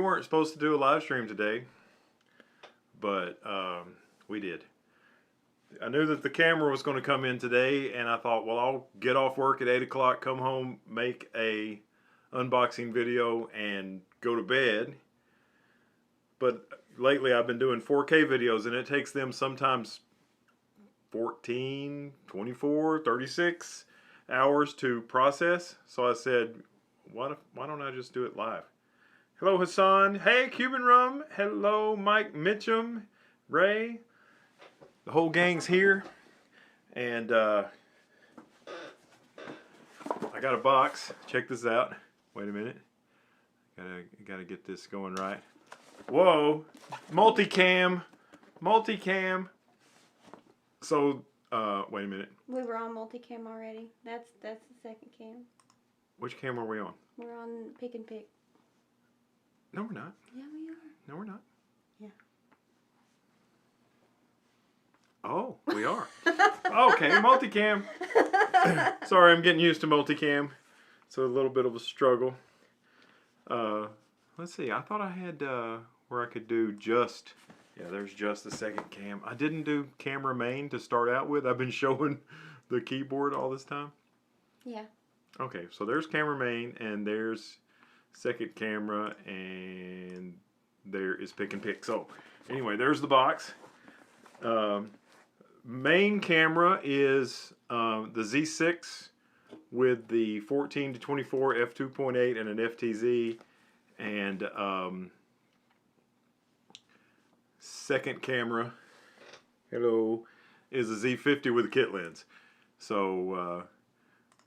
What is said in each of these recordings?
weren't supposed to do a live stream today, but we did. I knew that the camera was going to come in today, and I thought, well, I'll get off work at 8 o'clock, come home, make a unboxing video, and go to bed. But lately I've been doing 4K videos, and it takes them sometimes 14, 24, 36 hours to process. So I said, why don't I just do it live? Hello, Hassan. Hey, Cuban Rum. Hello, Mike Mitchum, Ray. The whole gang's here. And I got a box. Check this out. Wait a minute. Gotta get this going right. Whoa. Multicam. So, wait a minute. We were on multicam already. That's the second cam. Which cam are we on? We're on pick and pick. No, we're not. Yeah, we are. No, we're not. Yeah. Oh, we are. Okay, multicam. Sorry, I'm getting used to multicam. It's a little bit of a struggle. Let's see. I thought I had where I could do just... Yeah, there's just the second cam. I didn't do camera main to start out with. I've been showing the keyboard all this time. Yeah. Okay, so there's camera main, and there's second camera, and there is pick and pick. So anyway, there's the box. Main camera is the Z6 with the 14 to 24 f2.8 and an FTZ, and second camera, hello, is a Z50 with a kit lens. So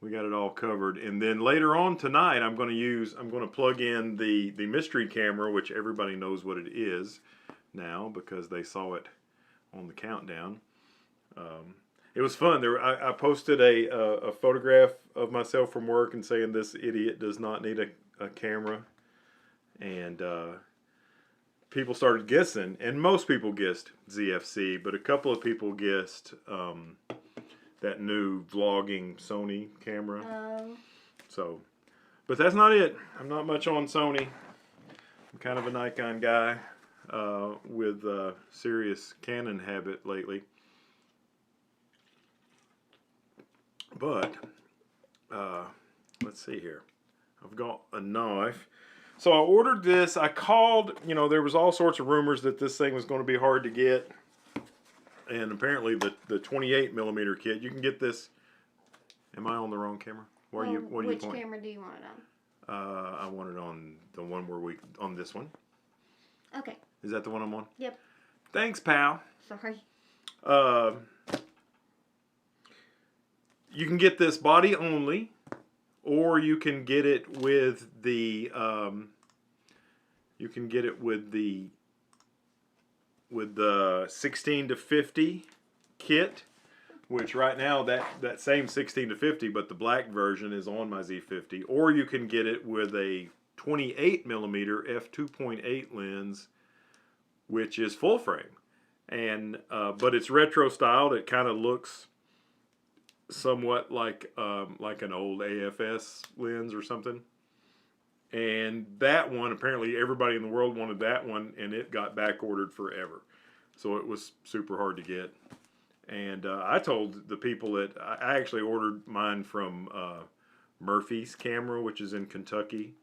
we got it all covered. And then later on tonight, I'm going to plug in the mystery camera, which everybody knows what it is now because they saw it on the countdown. It was fun. I posted a photograph of myself from work and saying this idiot does not need a camera, and people started guessing, and most people guessed ZFC, but a couple of people guessed that new vlogging Sony camera. So, but that's not it. I'm not much on Sony. I'm kind of a Nikon guy with a serious Canon habit lately. But let's see here. I've got a knife. So I ordered this. I called, there was all sorts of rumors that this thing was going to be hard to get. And apparently the 28 millimeter kit, you can get this. Am I on the wrong camera? What are you pointing? Which camera do you want it on? I want it on the one on this one. Okay. Is that the one I'm on? Yep. Thanks, pal. Sorry. You can get this body only, or you can get it with the with the 16 to 50 kit, which right now that same 16 to 50, but the black version is on my Z50, or you can get it with a 28 millimeter f2.8 lens, which is full frame, and but it's retro styled. It kind of looks somewhat like an old AFS lens or something. And that one, apparently everybody in the world wanted that one, and it got back ordered forever. So it was super hard to get. And I told the people that I actually ordered mine from Murphy's Camera, which is in Kentucky.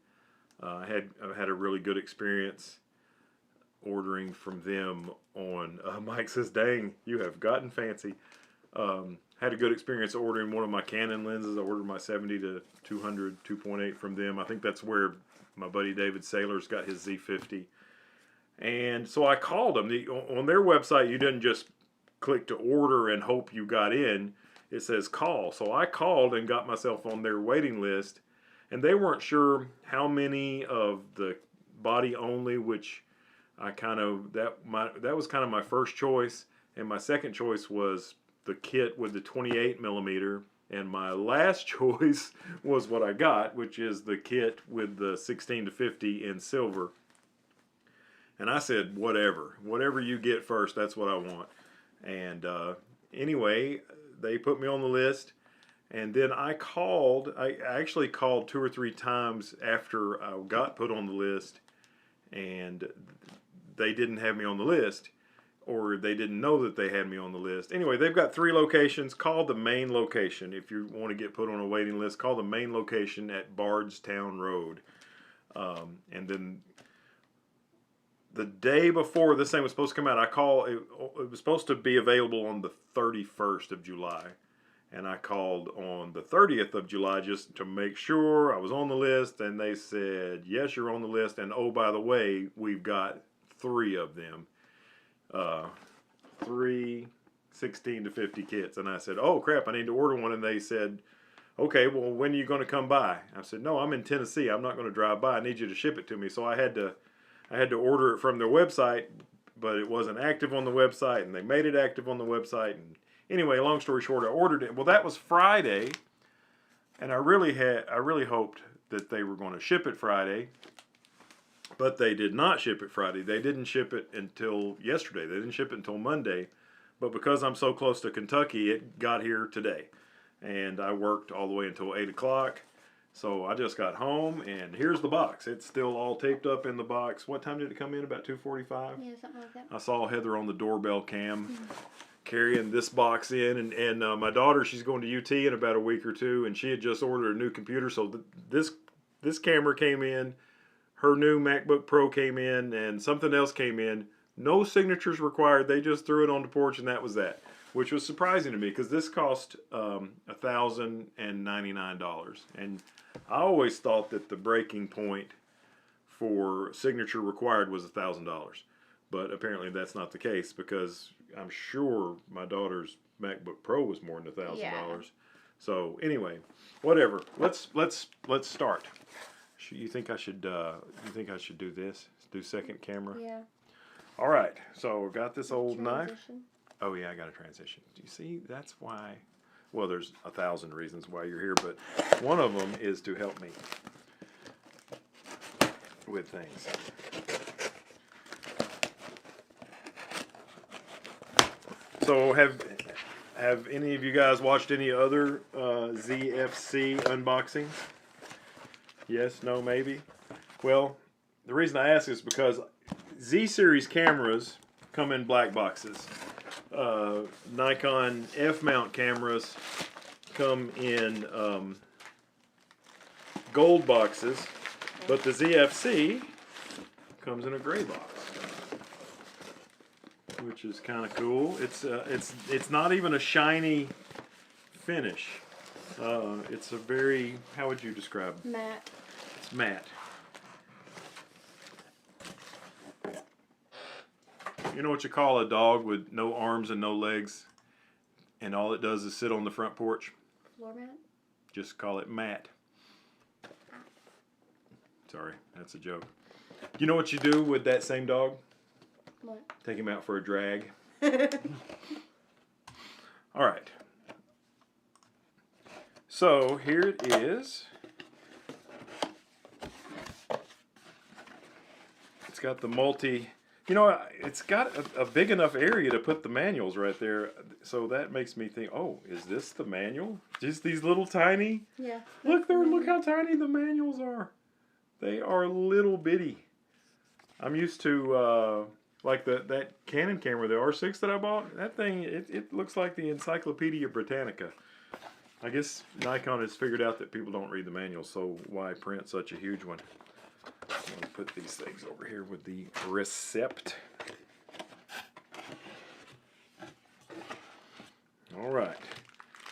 I've had a really good experience ordering from them on, Mike says, dang, you have gotten fancy. Had a good experience ordering one of my Canon lenses. I ordered my 70 to 200 2.8 from them. I think that's where my buddy David Saylor's got his Z50. And so I called them. On their website, you didn't just click to order and hope you got in. It says call. So I called and got myself on their waiting list. And they weren't sure how many of the body only, which I that was kind of my first choice. And my second choice was the kit with the 28 millimeter, and my last choice was what I got, which is the kit with the 16 to 50 in silver. And I said, whatever you get first, that's what I want. And anyway, they put me on the list, and then I actually called 2 or 3 times after I got put on the list, and they didn't have me on the list, or they didn't know that they had me on the list. Anyway, they've got 3 locations. Call the main location. If you want to get put on a waiting list, call the main location at Bardstown Road. And then the day before this thing was supposed to come out, it was supposed to be available on the 31st of July. And I called on the 30th of July just to make sure I was on the list. And they said, yes, you're on the list. And oh, by the way, we've got 3 of them. 3 16 to 50 kits. And I said, oh crap, I need to order one. And they said, okay, well, when are you going to come by? I said, no, I'm in Tennessee. I'm not going to drive by. I need you to ship it to me. So I had to order it from their website, but it wasn't active on the website, and they made it active on the website. And anyway, long story short, I ordered it. Well, that was Friday, and I really hoped that they were going to ship it Friday. But they did not ship it Friday. They didn't ship it until yesterday. They didn't ship it until Monday. But because I'm so close to Kentucky, it got here today. And I worked all the way until 8 o'clock. So I just got home, and here's the box. It's still all taped up in the box. What time did it come in? About 2:45? Yeah, something like that. I saw Heather on the doorbell cam carrying this box in. And my daughter, she's going to UT in about a week or two, and she had just ordered a new computer. So this camera came in. Her new MacBook Pro came in, and something else came in. No signatures required. They just threw it on the porch, and that was that, which was surprising to me because this cost $1,099. And I always thought that the breaking point for signature required was $1,000. But apparently that's not the case, because I'm sure my daughter's MacBook Pro was more than $1,000. Yeah. So anyway, whatever. Let's start. You think I should do this? Do second camera? Yeah. All right. So we got this old knife. Transition. Oh yeah, I got a transition. Do you see? That's why. Well, there's 1,000 reasons why you're here, but one of them is to help me with things. So have any of you guys watched any other ZFC unboxings? Yes, no, maybe? Well, the reason I ask is because Z-series cameras come in black boxes. Nikon F-mount cameras come in gold boxes, but the ZFC comes in a gray box, which is kind of cool. It's not even a shiny finish. It's a very, how would you describe it? Matte. It's matte. You know what you call a dog with no arms and no legs, and all it does is sit on the front porch? Floor mat? Just call it matte. Sorry, that's a joke. You know what you do with that same dog? What? Take him out for a drag. All right. So here it is. It's got the multi... You know, it's got a big enough area to put the manuals right there. So that makes me think, oh, is this the manual? Just these little tiny... Yeah. Look there, look how tiny the manuals are. They are little bitty. I'm used to, like that Canon camera, the R6 that I bought. That thing, it looks like the Encyclopedia Britannica. I guess Nikon has figured out that people don't read the manuals, so why print such a huge one? I'm going to put these things over here with the receipt. All right.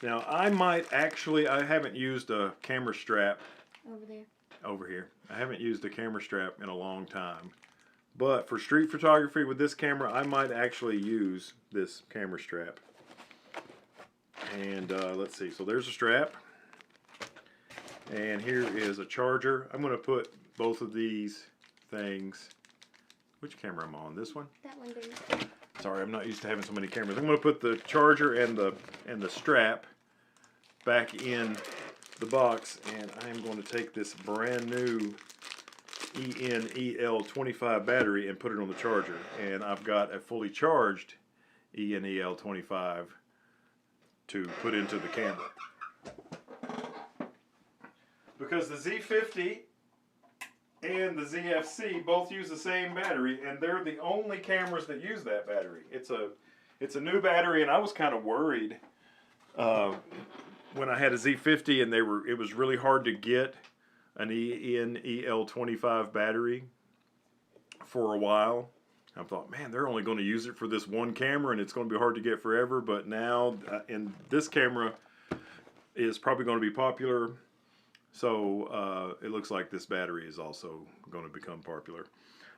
Now, I haven't used a camera strap. Over there. Over here. I haven't used a camera strap in a long time. But for street photography with this camera, I might actually use this camera strap. And let's see. So there's a strap. And here is a charger. I'm going to put both of these things. Which camera am I on? This one? That one, baby. Sorry, I'm not used to having so many cameras. I'm going to put the charger and the strap back in the box, and I am going to take this brand new ENEL25 battery and put it on the charger. And I've got a fully charged ENEL25 to put into the camera. Because the Z50 and the ZFC both use the same battery, and they're the only cameras that use that battery. It's a new battery, and I was kind of worried when I had a Z50 and it was really hard to get an EL25 battery for a while. I thought, man, they're only going to use it for this one camera, and it's going to be hard to get forever. But now, and this camera is probably going to be popular. So it looks like this battery is also going to become popular.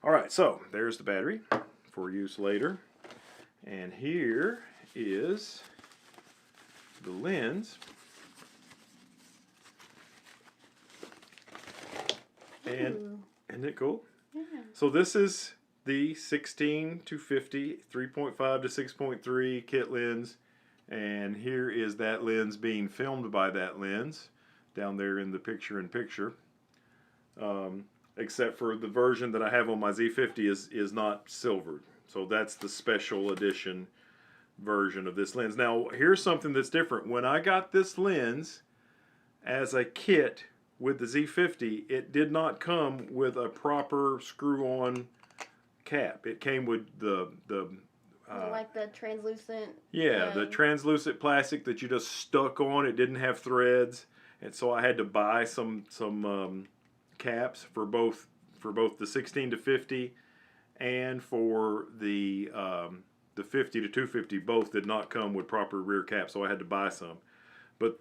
All right, so there's the battery for use later. And here is the lens. And isn't it cool? Yeah. So this is the 16 to 50, 3.5 to 6.3 kit lens. And here is that lens being filmed by that lens down there in the picture-in-picture. Except for the version that I have on my Z50 is not silvered. So that's the special edition version of this lens. Now, here's something that's different. When I got this lens as a kit with the Z50, it did not come with a proper screw-on cap. It came with the like the translucent. yeah, the translucent plastic that you just stuck on. It didn't have threads, and so I had to buy some caps for both the 16 to 50 and for the 50 to 250. Both did not come with proper rear caps, so I had to buy some. But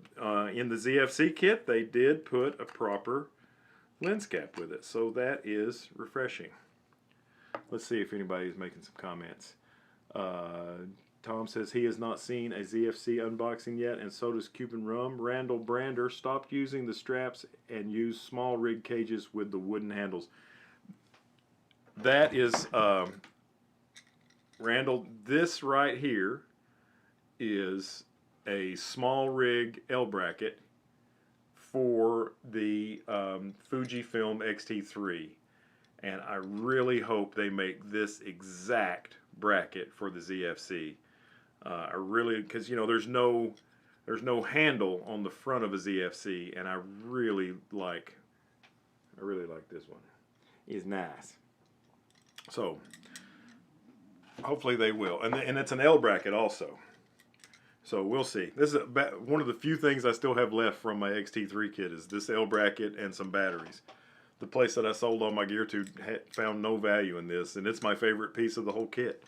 in the ZFC kit, they did put a proper lens cap with it, so that is refreshing. Let's see if anybody is making some comments. Tom says he has not seen a ZFC unboxing yet, and so does Cuban Rum. Randall Brander stopped using the straps and used small rig cages with the wooden handles. That is, Randall, this right here is a small rig L bracket for the Fujifilm X-T3. And I really hope they make this exact bracket for the ZFC. I really, because you know, there's no handle on the front of a ZFC, and I really like this one. It's nice. So hopefully they will, and it's an L bracket also. So we'll see. This is one of the few things I still have left from my X-T3 kit is this L bracket and some batteries. The place that I sold all my gear to found no value in this, and it's my favorite piece of the whole kit.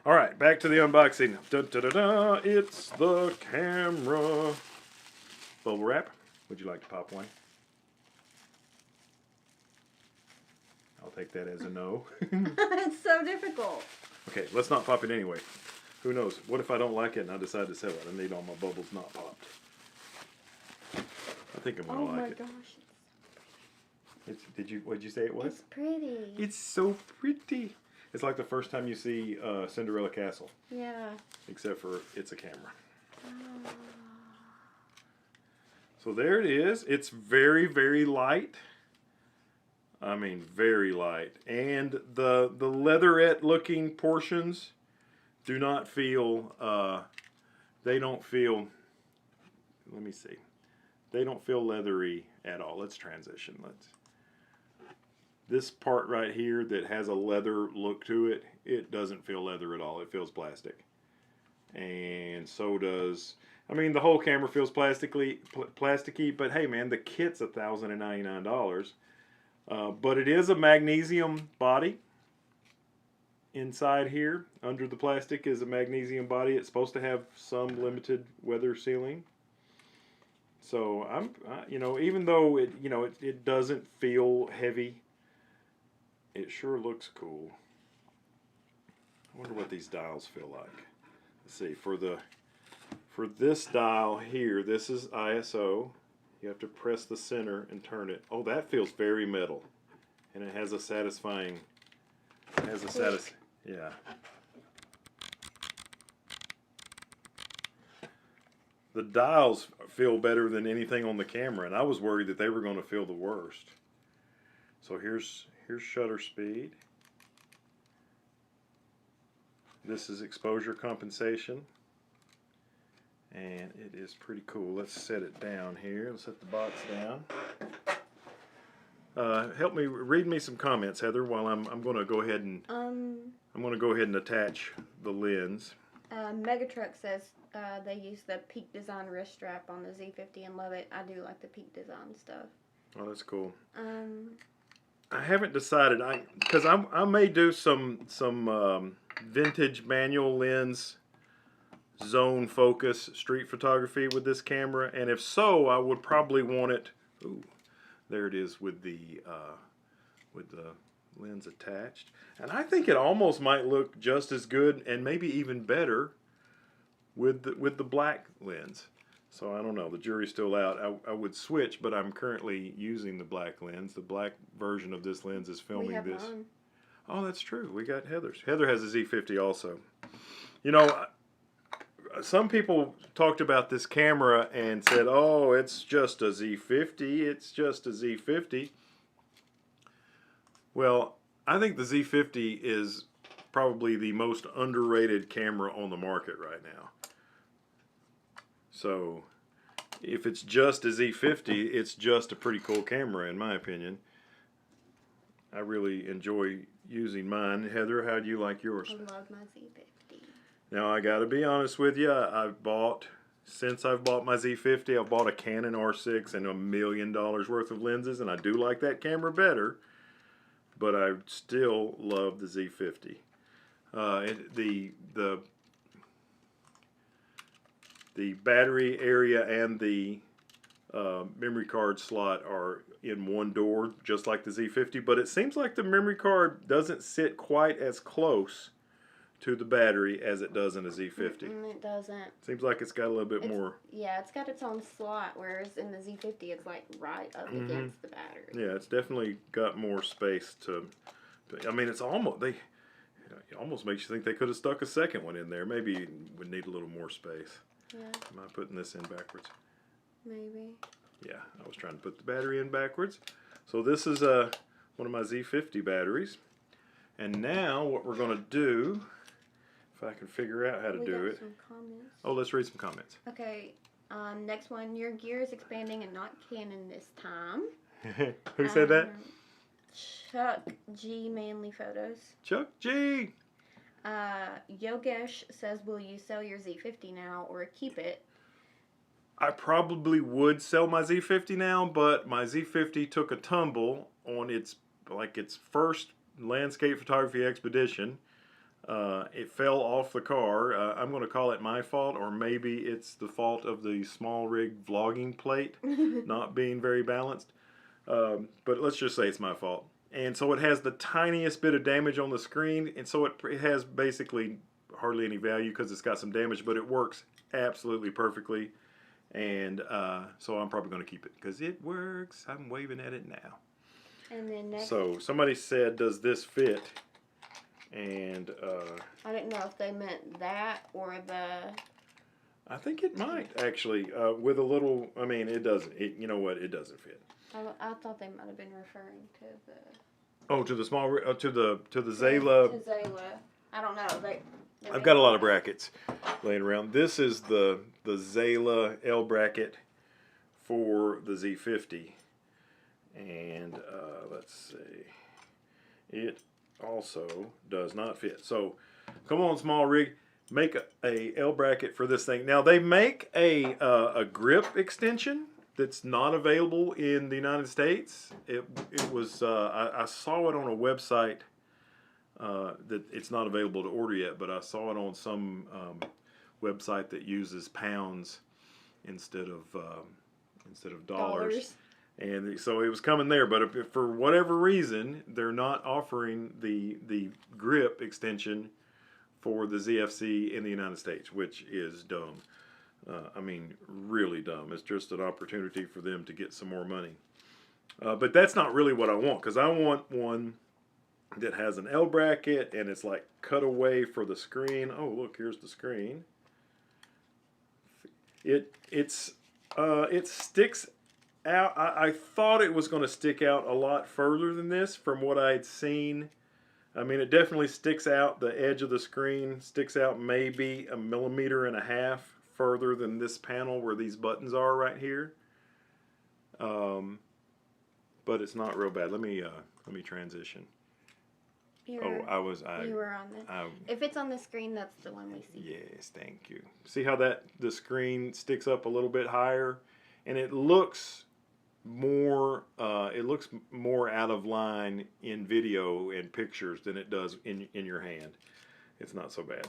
All right, back to the unboxing. Da, da, da, da. It's the camera. Bubble wrap. Would you like to pop one? I'll take that as a no. It's so difficult. Okay, let's not pop it anyway. Who knows? What if I don't like it and I decide to sell it? I need all my bubbles not popped. I think I'm gonna like it. Oh my gosh. What'd you say it was? It's pretty. It's so pretty. It's like the first time you see Cinderella Castle. Yeah. Except for it's a camera. Oh. So there it is. It's very, very light. I mean, very light. And the leatherette looking portions do not feel, they don't feel, let me see. They don't feel leathery at all. Let's transition. This part right here that has a leather look to it, it doesn't feel leather at all. It feels plastic. And so does, I mean, the whole camera feels plasticky, but hey man, the kit's $1,099. But it is a magnesium body. Inside here, under the plastic, is a magnesium body. It's supposed to have some limited weather sealing. So you know, even though it doesn't feel heavy, it sure looks cool. I wonder what these dials feel like. Let's see. For this dial here, this is ISO. You have to press the center and turn it. Oh, that feels very metal, and it has a satisfying. Yeah. The dials feel better than anything on the camera, and I was worried that they were going to feel the worst. So here's shutter speed. This is exposure compensation, and it is pretty cool. Let's set it down here. Let's set the box down. Help me read me some comments, Heather. While I'm going to go ahead and attach the lens. Megatruck says they use the Peak Design wrist strap on the Z50 and love it. I do like the Peak Design stuff. Oh, that's cool. I haven't decided. Because I may do some vintage manual lens zone focus street photography with this camera, and if so, I would probably want it. Ooh, there it is with the lens attached, and I think it almost might look just as good and maybe even better with the black lens. So I don't know. The jury's still out. I would switch, but I'm currently using the black lens. The black version of this lens is filming this. Mine. Oh, that's true. We got Heather's. Heather has a Z50 also. You know, some people talked about this camera and said, oh, it's just a Z50. It's just a Z50. Well, I think the Z50 is probably the most underrated camera on the market right now. So if it's just a Z50, it's just a pretty cool camera in my opinion. I really enjoy using mine. Heather, how do you like yours? I love my Z50. Now I gotta be honest with you, since I've bought my Z50, I've bought a Canon R6 and $1 million worth of lenses, and I do like that camera better, but I still love the Z50. The battery area and the memory card slot are in one door, just like the Z50, but it seems like the memory card doesn't sit quite as close to the battery as it does in a Z50. It doesn't. Seems like it's got a little bit more. Yeah, it's got its own slot, whereas in the Z50 it's like right up against the battery. Yeah, it's definitely got more space to. I mean, it almost makes you think they could have stuck a second one in there. Maybe it would need a little more space. Yeah. Am I putting this in backwards? Maybe. Yeah, I was trying to put the battery in backwards. So this is one of my Z50 batteries. And now what we're going to do, if I can figure out how to do it. Some comments. Oh, let's read some comments. Okay, next one. Your gear is expanding and not Canon this time. Who said that? Chuck G. Manly Photos. Chuck G. Yogesh says, will you sell your Z50 now or keep it? I probably would sell my Z50 now, but my Z50 took a tumble on its first landscape photography expedition. It fell off the car. I'm going to call it my fault, or maybe it's the fault of the small rig vlogging plate not being very balanced. But let's just say it's my fault. And so it has the tiniest bit of damage on the screen, and so it has basically hardly any value because it's got some damage, but it works absolutely perfectly. And so I'm probably going to keep it because it works. I'm waving at it now. And then next. So somebody said, does this fit? And I didn't know if they meant that or the. I think it might actually with a little. I mean, it doesn't. You know what? It doesn't fit. I thought they might have been referring to the. Oh, to the small to the Zayla. To Zayla. I don't know. I've got a lot of brackets laying around. This is the Zayla L bracket for the Z50, and let's see, it also does not fit. So come on, small rig, make a L bracket for this thing. Now they make a grip extension that's not available in the United States. It was I saw it on a website. That it's not available to order yet, but I saw it on some website that uses pounds instead of dollars. And so it was coming there, but if for whatever reason they're not offering the grip extension for the ZFC in the United States, which is dumb. I mean, really dumb. It's just an opportunity for them to get some more money. But that's not really what I want, because I want one that has an L bracket and it's like cut away for the screen. Oh, look, here's the screen. It sticks out. I thought it was going to stick out a lot further than this from what I had seen. I mean, it definitely sticks out. The edge of the screen sticks out maybe 1.5 millimeters further than this panel where these buttons are right here. but it's not real bad. Let me transition. You were on the. If it's on the screen, that's the one we see. Yes, thank you. See how the screen sticks up a little bit higher, and it looks more out of line in video and pictures than it does in your hand. It's not so bad.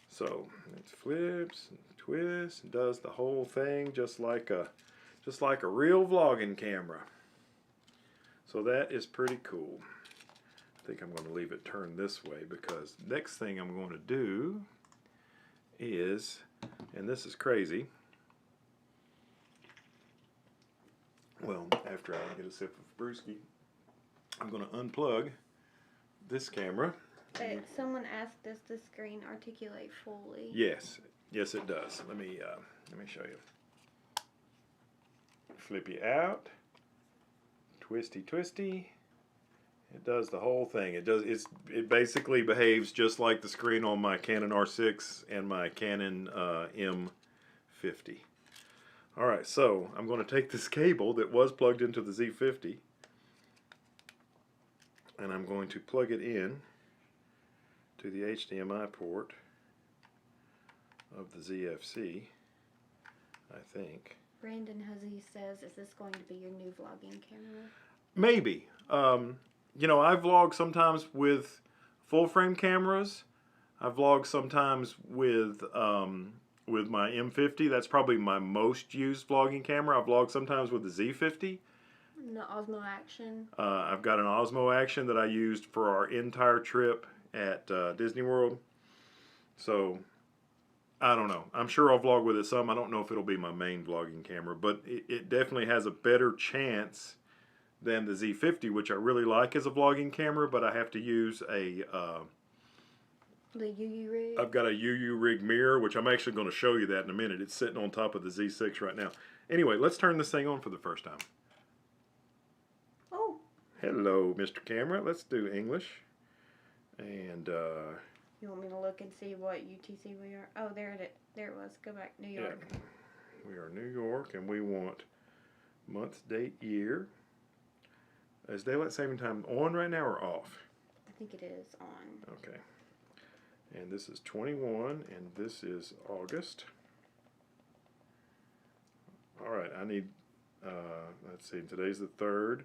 So it flips and twists and does the whole thing just like a real vlogging camera. So that is pretty cool. I think I'm going to leave it turned this way because next thing I'm going to do is, and this is crazy, well, after I get a sip of brewski, I'm going to unplug this camera. Someone asked, does the screen articulate fully? Yes, it does. Let me show you. Flip you out, twisty. It does the whole thing. It basically behaves just like the screen on my Canon R6 and my Canon M50. All right, so I'm going to take this cable that was plugged into the Z50, and I'm going to plug it in to the HDMI port of the ZFC, I think. Brandon Huzzy says, is this going to be your new vlogging camera? Maybe. You know, I vlog sometimes with full frame cameras. I vlog sometimes with my M50. That's probably my most used vlogging camera. I vlog sometimes with the Z50. The Osmo Action. I've got an Osmo Action that I used for our entire trip at Disney World. So, I don't know. I'm sure I'll vlog with it some. I don't know if it'll be my main vlogging camera, but it definitely has a better chance than the Z50, which I really like as a vlogging camera, but I have to use the UU rig? I've got a UU rig mirror, which I'm actually going to show you that in a minute. It's sitting on top of the Z6 right now. Anyway, let's turn this thing on for the first time. Oh. Hello, Mr. Camera. Let's do English. And, you want me to look and see what UTC we are? Oh, there it was. Go back. New York. Yeah. We are New York, and we want month, date, year. Is daylight saving time on right now or off? I think it is on. Okay. And this is 21, and this is August. All right, I need, let's see, today's the 3rd.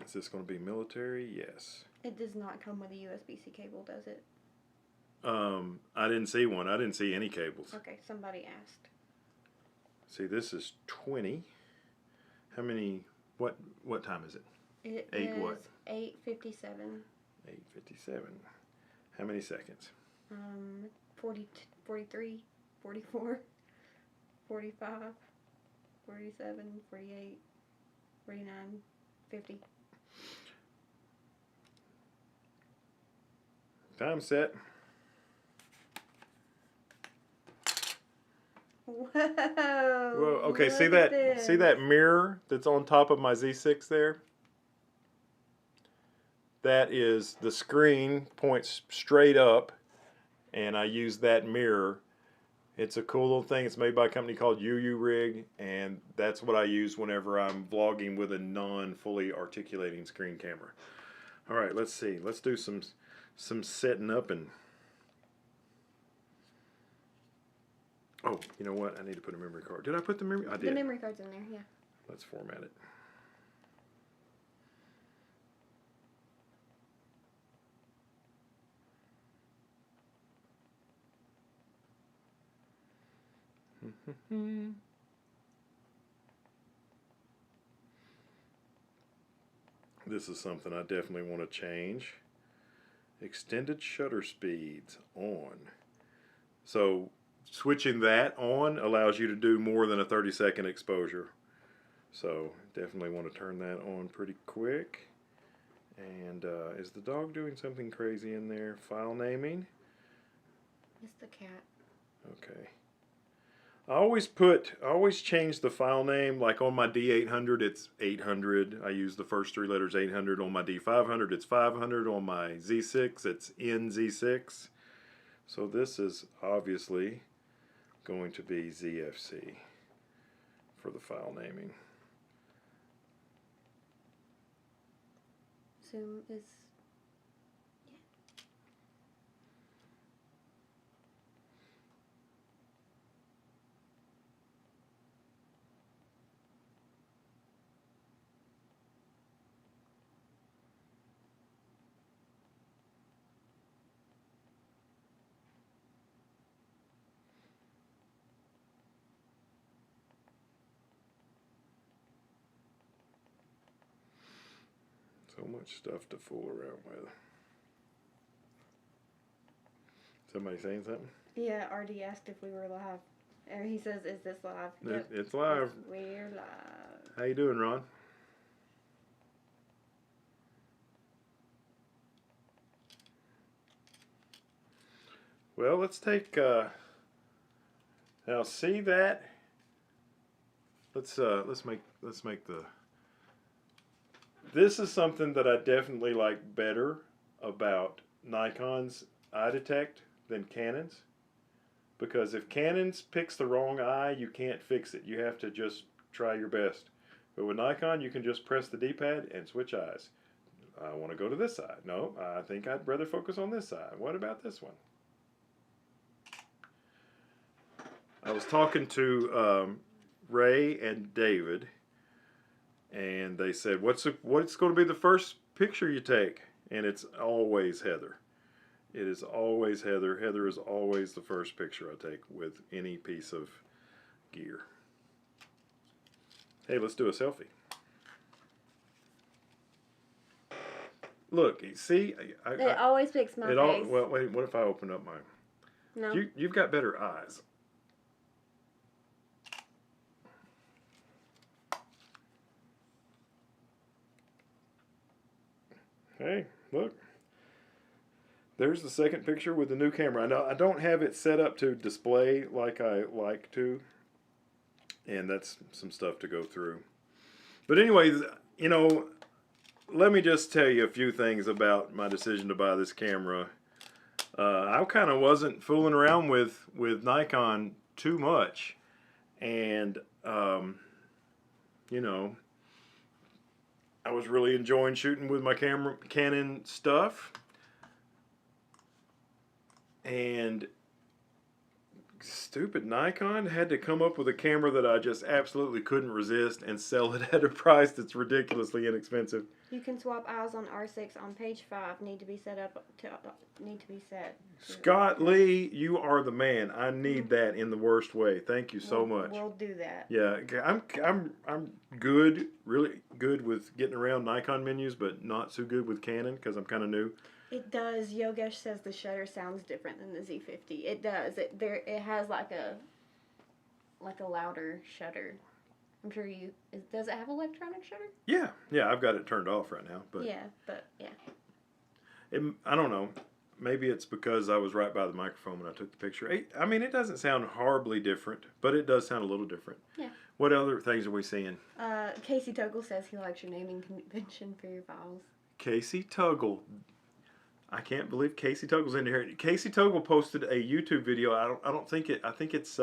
Is this going to be military? Yes. It does not come with a USB-C cable, does it? I didn't see one. I didn't see any cables. Okay, somebody asked. See, this is 20. How many, what time is it? It is what? 8:57. 8:57. How many seconds? 40, 43, 44, 45, 47, 48, 49, 50. Time set. Whoa! Whoa, okay, see that mirror that's on top of my Z6 there? That is, the screen points straight up, and I use that mirror. It's a cool little thing. It's made by a company called UU Rig, and that's what I use whenever I'm vlogging with a non-fully articulating screen camera. All right, let's see. Let's do some setting up and... Oh, you know what? I need to put a memory card. Did I put the memory? I did. The memory card's in there, yeah. Let's format it. This is something I definitely want to change. Extended shutter speeds on. So switching that on allows you to do more than a 30-second exposure. So definitely want to turn that on pretty quick. And is the dog doing something crazy in there? File naming? It's the cat. Okay. I always change the file name. Like on my D800, it's 800. I use the first 3 letters 800. On my D500, it's 500. On my Z6, it's NZ6. So this is obviously going to be ZFC for the file naming. zoom is. So much stuff to fool around with. Somebody saying something? Yeah, RD asked if we were live. And he says, "Is this live?" Yep. It's live. We're live. How you doing, Ron? Well, let's take. Now, see that? Let's make the. This is something that I definitely like better about Nikon's eye detect than Canon's, because if Canon's picks the wrong eye, you can't fix it. You have to just try your best. But with Nikon, you can just press the D-pad and switch eyes. I want to go to this side. No, I think I'd rather focus on this side. What about this one? I was talking to Ray and David, and they said, what's going to be the first picture you take? And it's always Heather. It is always Heather. Heather is always the first picture I take with any piece of gear. Hey, let's do a selfie. Look, see? It always picks my face. Well, wait, what if I open up mine? No. You've got better eyes. Hey, look. There's the second picture with the new camera. Now, I don't have it set up to display like I like to, and that's some stuff to go through. But anyways, you know, let me just tell you a few things about my decision to buy this camera. I kind of wasn't fooling around with Nikon too much, and you know, I was really enjoying shooting with my Canon stuff, and stupid Nikon had to come up with a camera that I just absolutely couldn't resist and sell it at a price that's ridiculously inexpensive. You can swap eyes on R6 on page 5. Need to be set. Scott Lee, you are the man. I need that in the worst way. Thank you so much. We'll do that. Yeah, I'm good, really good with getting around Nikon menus, but not so good with Canon because I'm kind of new. It does. Yogesh says the shutter sounds different than the Z50. It does. It has like a louder shutter. I'm sure does it have electronic shutter? Yeah, I've got it turned off right now. But I don't know. Maybe it's because I was right by the microphone when I took the picture. I mean, it doesn't sound horribly different, but it does sound a little different. Yeah. What other things are we seeing? Casey Tuggle says he likes your naming convention for your files. Casey Tuggle. I can't believe Casey Tuggle's in here. Casey Tuggle posted a YouTube video. I think it's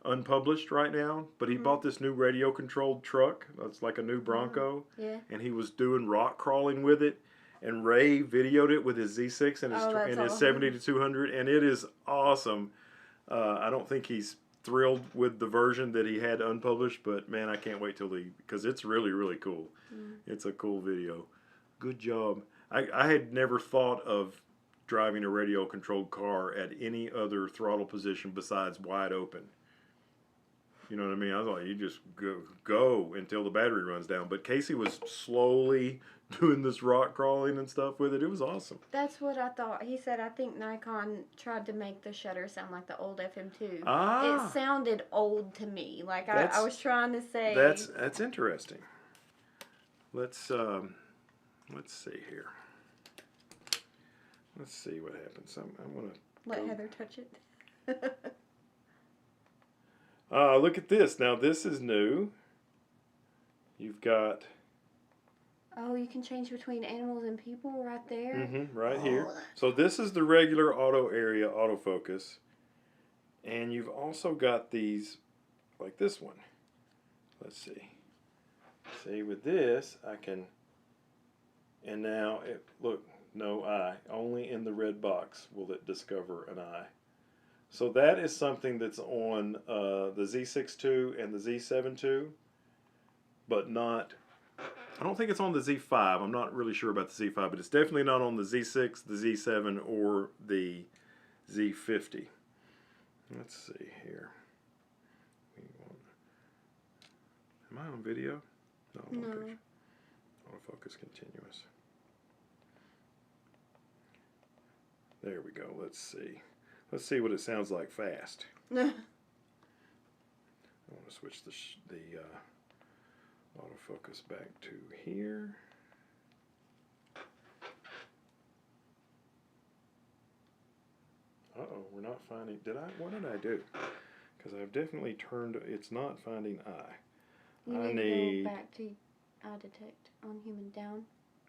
unpublished right now, but he bought this new radio controlled truck. That's like a new Bronco. Yeah. And he was doing rock crawling with it, and Ray videoed it with his Z6 and his 70 to 200, and it is awesome. I don't think he's thrilled with the version that he had unpublished, but man, I can't wait because it's really, really cool. It's a cool video. Good job. I had never thought of driving a radio controlled car at any other throttle position besides wide open. You know what I mean? I thought you just go until the battery runs down. But Casey was slowly doing this rock crawling and stuff with it. It was awesome. That's what I thought. He said, I think Nikon tried to make the shutter sound like the old FM2. It sounded old to me. Like I was trying to say. That's interesting. Let's see here. Let's see what happens. I'm gonna let Heather touch it. Look at this. Now this is new. You've got. Oh, you can change between animals and people right there. Right here. So this is the regular auto area autofocus, and you've also got these, like this one. Let's see. See, with this, I can And now, look, no eye. Only in the red box will it discover an eye. So that is something that's on the Z6 II and the Z7 II, but not, I don't think it's on the Z5. I'm not really sure about the Z5, but it's definitely not on the Z6, the Z7, or the Z50. Let's see here. Am I on video? No, I'm on picture. Autofocus continuous. There we go. Let's see. Let's see what it sounds like fast. I want to switch the autofocus back to here. Uh-oh, we're not finding, what did I do? Because I've definitely turned, it's not finding eye. You need to go back to eye detect on human down,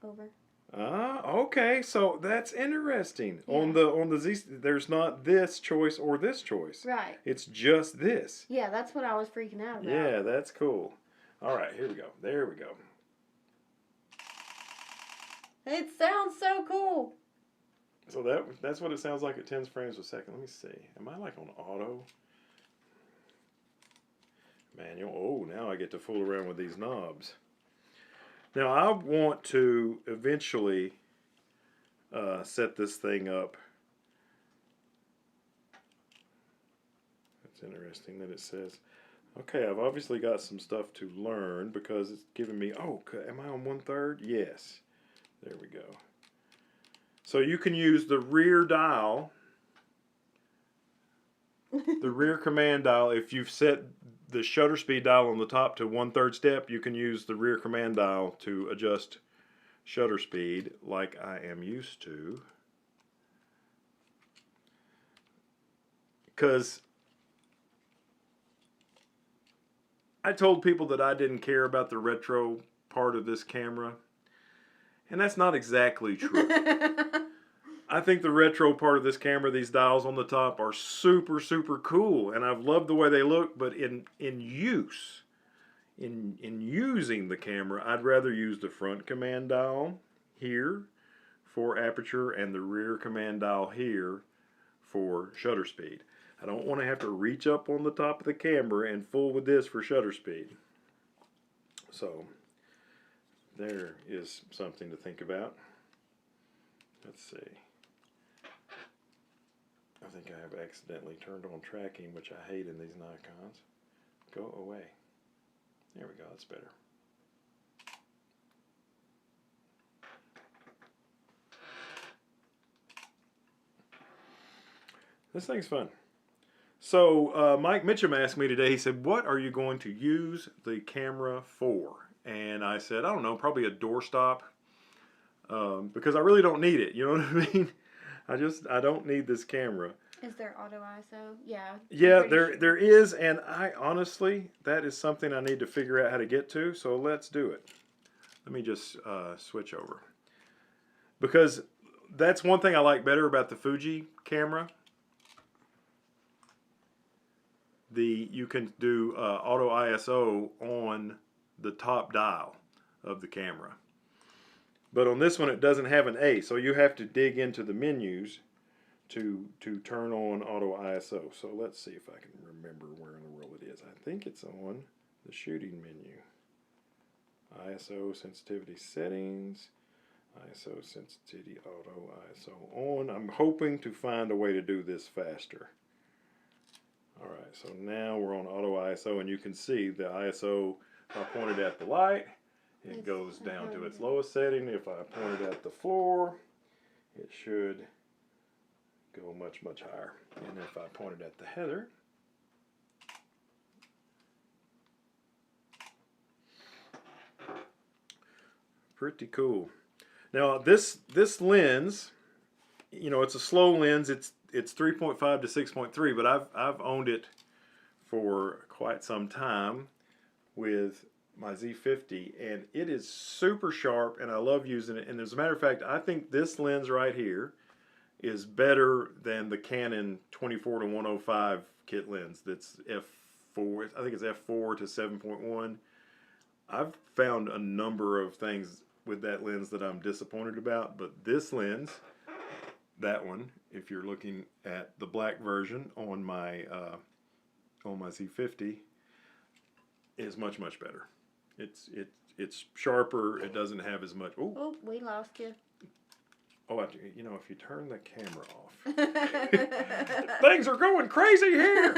over. Okay, so that's interesting. Yeah. On the Z, there's not this choice or this choice. Right. It's just this. Yeah, that's what I was freaking out about. Yeah, that's cool. All right, here we go. There we go. It sounds so cool. So that's what it sounds like at 10 frames a second. Let me see. Am I like on auto? Manual. Oh, now I get to fool around with these knobs. Now I want to eventually set this thing up. It's interesting that it says, okay, I've obviously got some stuff to learn because it's giving me, oh, am I on 1/3? Yes. There we go. So you can use the rear dial, the rear command dial. If you've set the shutter speed dial on the top to 1/3 step, you can use the rear command dial to adjust shutter speed like I am used to. Because I told people that I didn't care about the retro part of this camera, and that's not exactly true. I think the retro part of this camera, these dials on the top, are super, super cool, and I've loved the way they look, but in using the camera, I'd rather use the front command dial here for aperture and the rear command dial here for shutter speed. I don't want to have to reach up on the top of the camera and fool with this for shutter speed. So there is something to think about. Let's see. I think I have accidentally turned on tracking, which I hate in these Nikons. Go away. There we go, that's better. This thing's fun. So Mike Mitchum asked me today, he said, what are you going to use the camera for? And I said, I don't know, probably a doorstop. Because I really don't need it, you know what I mean? I don't need this camera. Is there auto ISO? Yeah. Yeah, there is, and I honestly, that is something I need to figure out how to get to, so let's do it. Let me just switch over. Because that's one thing I like better about the Fuji camera. You can do auto ISO on the top dial of the camera. But on this one, it doesn't have an A, so you have to dig into the menus to turn on auto ISO. So let's see if I can remember where in the world it is. I think it's on the shooting menu. ISO sensitivity settings, ISO sensitivity auto ISO on. I'm hoping to find a way to do this faster. All right, so now we're on auto ISO, and you can see the ISO, if I pointed at the light, it goes down to its lowest setting. If I point it at the floor, it should go much, much higher. And if I point it at the header, pretty cool. Now this lens, you know, it's a slow lens. It's 3.5 to 6.3, but I've owned it for quite some time with my Z50, and it is super sharp, and I love using it. And as a matter of fact, I think this lens right here is better than the Canon 24 to 105 kit lens that's f4. I think it's f4 to 7.1. I've found a number of things with that lens that I'm disappointed about. But this lens, that one, if you're looking at the black version on my Z50, is much better. It's sharper. It doesn't have as much. Ooh. Oh, we lost you. Oh, you know, if you turn the camera off, things are going crazy here.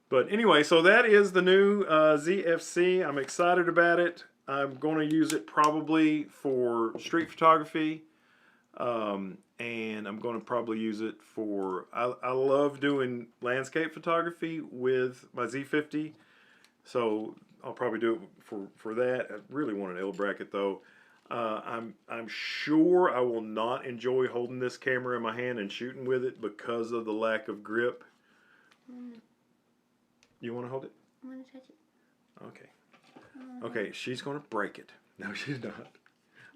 But anyway, so that is the new ZFC. I'm excited about it. I'm going to use it probably for street photography, and I'm going to probably use it for. I love doing landscape photography with my Z50, so I'll probably do it for that. I really want an L bracket though. I'm sure I will not enjoy holding this camera in my hand and shooting with it because of the lack of grip. You want to hold it? I want to touch it. Okay. Okay, she's going to break it. No, she's not.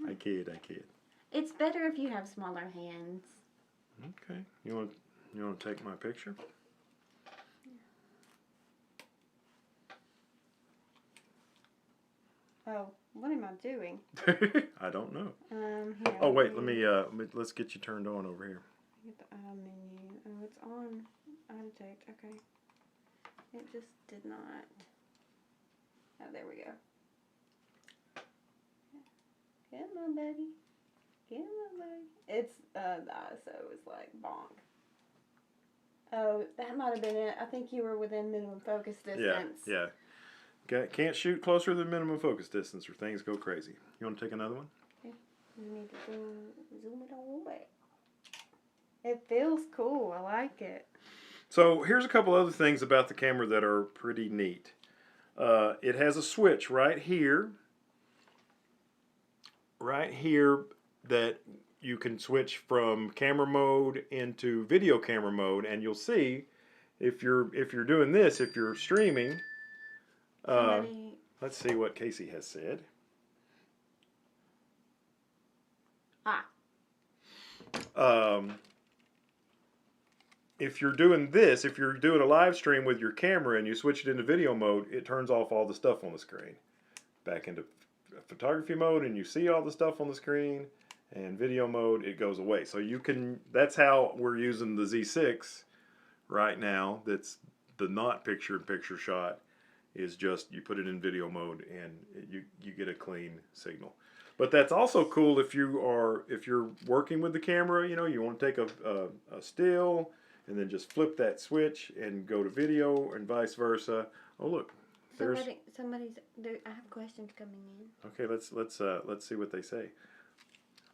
I kid. It's better if you have smaller hands. Okay. You want to take my picture? Oh, what am I doing? I don't know. Here, oh wait, let's get you turned on over here. Get the menu. Oh, it's on. Undetect. Okay. It just did not. Oh, there we go. Come on, buddy. Come on, buddy. It's the ISO is like bonk. Oh, that might have been it. I think you were within minimum focus distance. Yeah. Can't shoot closer than minimum focus distance or things go crazy. You want to take another one? Okay. You need to zoom it all back. It feels cool. I like it. So here's a couple other things about the camera that are pretty neat. It has a switch right here that you can switch from camera mode into video camera mode, and you'll see if you're doing this, if you're streaming. Let's see what Casey has said. If you're doing this, if you're doing a live stream with your camera and you switch it into video mode, it turns off all the stuff on the screen. Back into photography mode and you see all the stuff on the screen, and video mode, it goes away. So you can, that's how we're using the Z6 right now. That's the not picture-in-picture shot, is just you put it in video mode and you get a clean signal. But that's also cool if you're working with the camera, you know, you want to take a still and then just flip that switch and go to video and vice versa. Oh look, somebody's there. I have questions coming in. Okay, let's see what they say.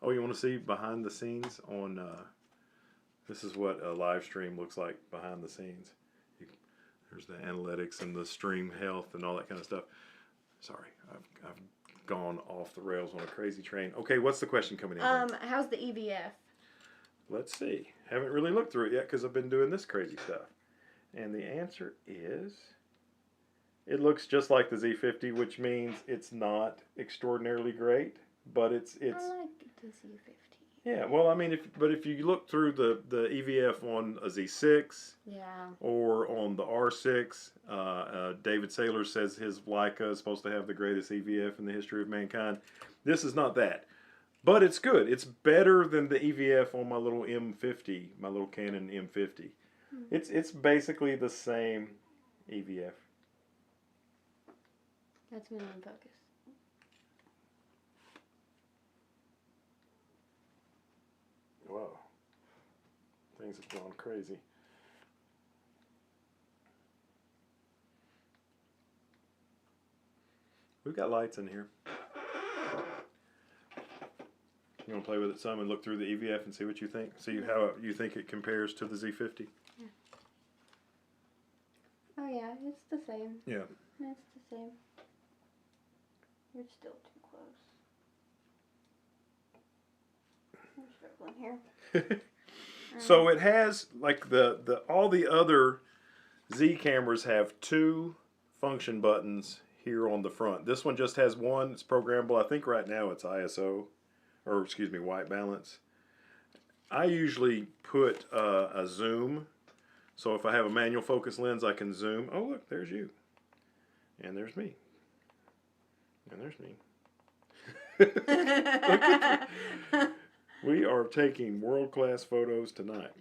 Oh, you want to see behind the scenes on? This is what a live stream looks like behind the scenes. There's the analytics and the stream health and all that kind of stuff. Sorry, I've gone off the rails on a crazy train. Okay, what's the question coming in? How's the EVF? Let's see. Haven't really looked through it yet because I've been doing this crazy stuff. And the answer is, it looks just like the Z50, which means it's not extraordinarily great, but it's. I like the Z50. Yeah, well, I mean, if you look through the EVF on a Z6, yeah, or on the R6, David Saylor says his Leica is supposed to have the greatest EVF in the history of mankind. This is not that, but it's good. It's better than the EVF on my little M50, my little Canon M50. It's basically the same EVF. That's minimum focus. Wow, things have gone crazy. We've got lights in here. You want to play with it some and look through the EVF and see what you think? See how you think it compares to the Z50? Yeah. Oh yeah, it's the same. Yeah. It's the same. You're still too close. I'm struggling here. So it has, like all the other Z cameras have two function buttons here on the front. This one just has one. It's programmable. I think right now it's ISO, or excuse me, white balance. I usually put a zoom. So if I have a manual focus lens, I can zoom. Oh look, there's you. And there's me. And there's me. Look at we are taking world-class photos tonight.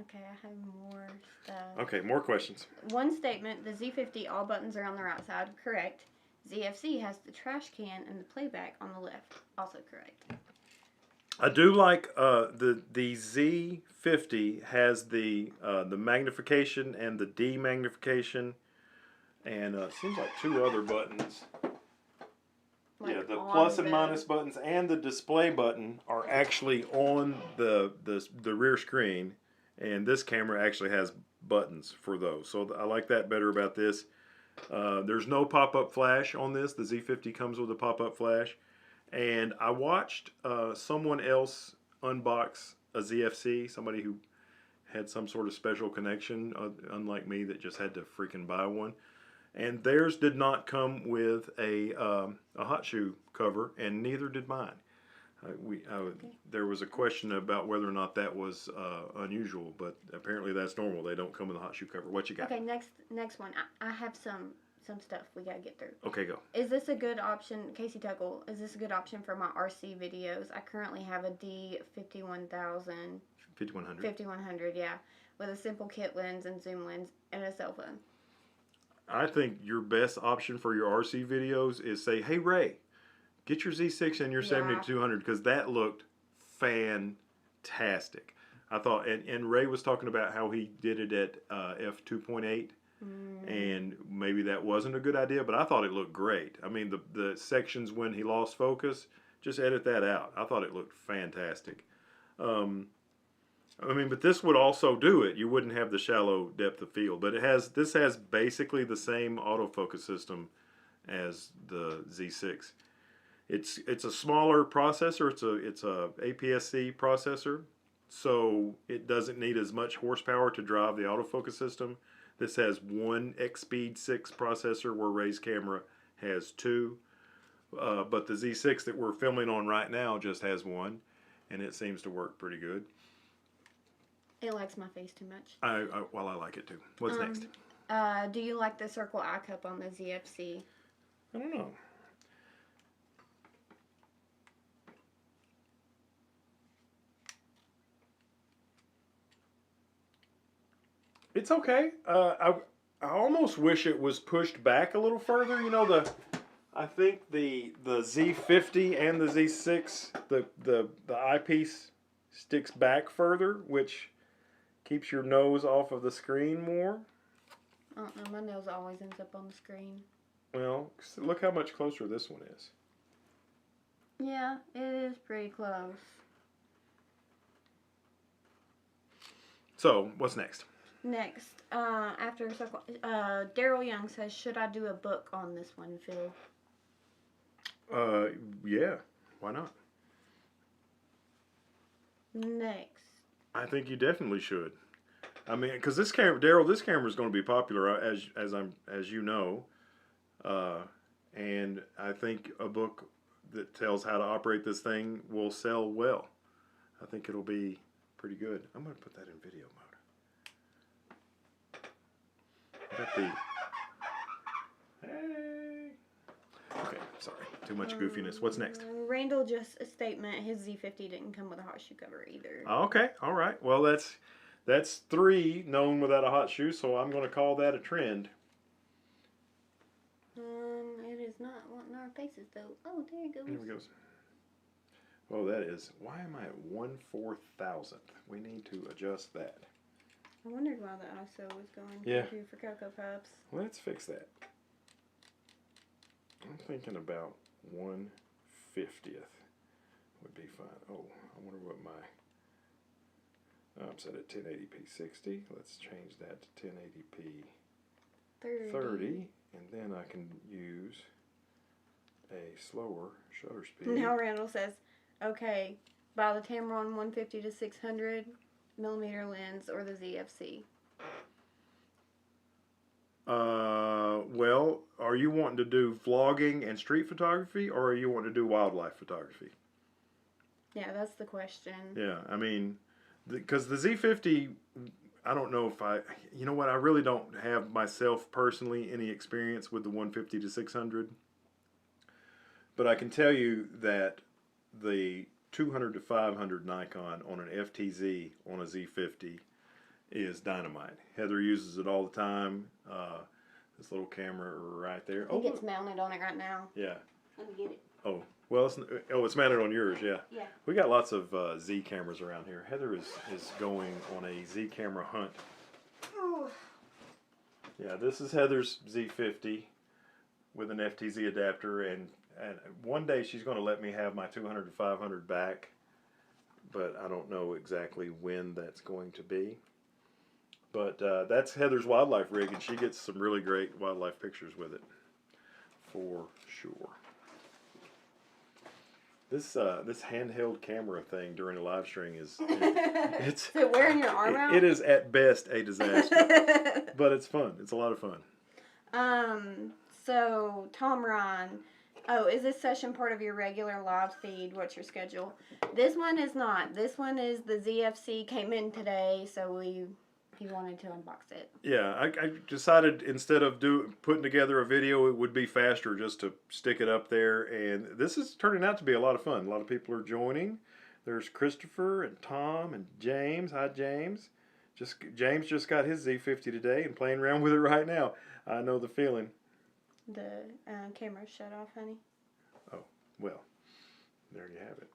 Okay, I have more stuff. Okay, more questions. One statement, the Z50, all buttons are on the right side. Correct. ZFC has the trash can and the playback on the left. Also correct. I do like the Z50 has the magnification and the demagnification, and it seems like two other buttons. Like yeah, the on plus and the- minus buttons and the display button are actually on the rear screen, and this camera actually has buttons for those. So I like that better about this. There's no pop-up flash on this. The Z50 comes with a pop-up flash. And I watched someone else unbox a ZFC, somebody who had some sort of special connection, unlike me that just had to freaking buy one. And theirs did not come with a hot shoe cover, and neither did mine. There was a question about whether or not that was unusual, but apparently that's normal. They don't come with a hot shoe cover. What you got? Okay, next one. I have some stuff we gotta get through. Okay, go. Is this a good option, Casey Tuckle? Is this a good option for my RC videos? I currently have a D51,000. 5100. 5100, yeah, with a simple kit lens and zoom lens and a cell phone. I think your best option for your RC videos is say, hey Ray, get your Z6 and your 7200, because that looked fantastic. I thought, and Ray was talking about how he did it at f2.8, and maybe that wasn't a good idea, but I thought it looked great. I mean, the sections when he lost focus, just edit that out. I thought it looked fantastic. I mean, but this would also do it. You wouldn't have the shallow depth of field, but this has basically the same autofocus system as the Z6. It's a smaller processor. It's a APS-C processor, so it doesn't need as much horsepower to drive the autofocus system. This has one X-Speed 6 processor, where Ray's camera has two, but the Z6 that we're filming on right now just has one, and it seems to work pretty good. It likes my face too much. I like it too. What's next? Do you like the circle eye cup on the ZFC? I don't know. It's okay. I almost wish it was pushed back a little further. You know, I think the Z50 and the Z6, the eyepiece sticks back further, which keeps your nose off of the screen more. I don't know. My nose always ends up on the screen. Well, look how much closer this one is. Yeah, it is pretty close. So, what's next? Next, after circle, Daryl Young says, should I do a book on this one, Phil? Yeah. Why not? Next. I think you definitely should. I mean, because this camera, Daryl, this camera is going to be popular, as you know, and I think a book that tells how to operate this thing will sell well. I think it'll be pretty good. I'm going to put that in video mode. Hey. Okay, sorry, too much goofiness. What's next? Randall just a statement. His Z50 didn't come with a hot shoe cover either. Okay, all right. Well, that's 3 known without a hot shoe, so I'm going to call that a trend. It is not wanting our faces though. Oh, there it goes. There we go. Oh, that is. Why am I at 1/4000th? We need to adjust that. I wondered why the ISO was going crazy for Cocoa Puffs. Let's fix that. I'm thinking about 1/50th would be fine. Oh, I wonder what my. I'm set at 1080p 60. Let's change that to 1080p 30, and then I can use a slower shutter speed. Now Randall says, okay, buy the Tamron 150 to 600 millimeter lens or the ZFC. Well, are you wanting to do vlogging and street photography, or are you wanting to do wildlife photography? Yeah, that's the question. Yeah, I mean, because the Z50, I don't know if you know what, I really don't have myself personally any experience with the 150 to 600. But I can tell you that the 200 to 500 Nikon on an FTZ on a Z50 is dynamite. Heather uses it all the time. This little camera right there. I think it's mounted on it right now. Yeah. Let me get it. Oh, well, it's mounted on yours, yeah. Yeah. We got lots of Z cameras around here. Heather is going on a Z camera hunt. Oh. Yeah, this is Heather's Z50 with an FTZ adapter, and one day she's going to let me have my 200 to 500 back, but I don't know exactly when that's going to be. But that's Heather's wildlife rig, and she gets some really great wildlife pictures with it, for sure. This handheld camera thing during a live stream is it's Is it wearing your arm out? It is at best a disaster, but it's fun. It's a lot of fun. So Tom Ron, is this session part of your regular live feed? What's your schedule? This one is not. This one is the ZFC came in today, so he wanted to unbox it. Yeah, I decided instead of putting together a video, it would be faster just to stick it up there. And this is turning out to be a lot of fun. A lot of people are joining. There's Christopher and Tom and James. Hi, James. James just got his Z50 today and playing around with it right now. I know the feeling. The camera's shut off, honey. Oh, well, there you have it.